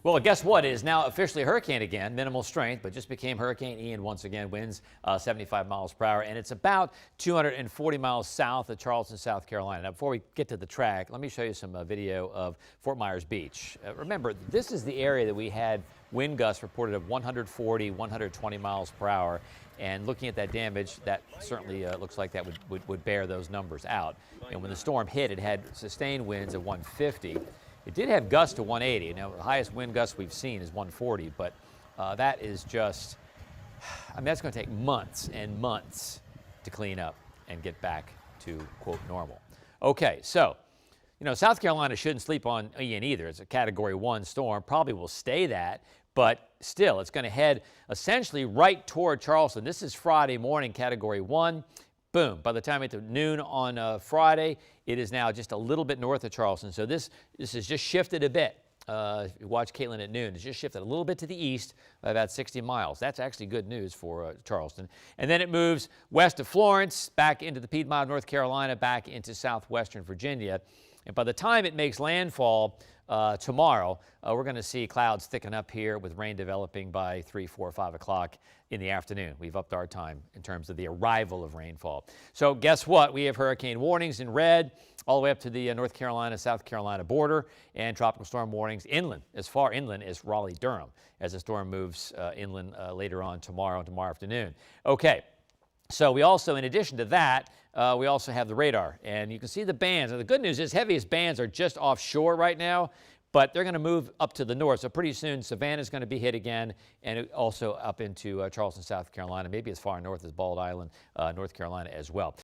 Well, guess what? It is now officially a hurricane again, minimal strength, but just became Hurricane Ian once again, winds 75 miles per hour, and it's about 240 miles south of Charleston, South Carolina. Now, before we get to the track, let me show you some video of Fort Myers Beach. Remember, this is the area that we had wind gusts reported of 140, 120 miles per hour, and looking at that damage, that certainly looks like that would bear those numbers out. And when the storm hit, it had sustained winds of 150. It did have gusts to 180. Now, the highest wind gust we've seen is 140, but that is just, I mean, that's going to take months and months to clean up and get back to, quote, normal. Okay, so, you know, South Carolina shouldn't sleep on Ian either. It's a Category 1 storm, probably will stay that, but still, it's going to head essentially right toward Charleston. This is Friday morning, Category 1. Boom. By the time it's noon on Friday, it is now just a little bit north of Charleston. So this has just shifted a bit. If you watch Caitlin at noon, it's just shifted a little bit to the east by about 60 miles. That's actually good news for Charleston. And then it moves west of Florence, back into the Piedmont of North Carolina, back into southwestern Virginia. And by the time it makes landfall tomorrow, we're going to see clouds thicken up here with rain developing by 3, 4, 5 o'clock in the afternoon. We've upped our time in terms of the arrival of rainfall. So guess what? We have hurricane warnings in red all the way up to the North Carolina, South Carolina border, and tropical storm warnings inland, as far inland as Raleigh-Durham, as the storm moves inland later on tomorrow afternoon. Okay. So we also, in addition to that, we also have the radar, and you can see the bands. And the good news is heaviest bands are just offshore right now, but they're going to move up to the north. So pretty soon, Savannah's going to be hit again, and also up into Charleston, South Carolina, maybe as far north as Bald Island, North Carolina as well.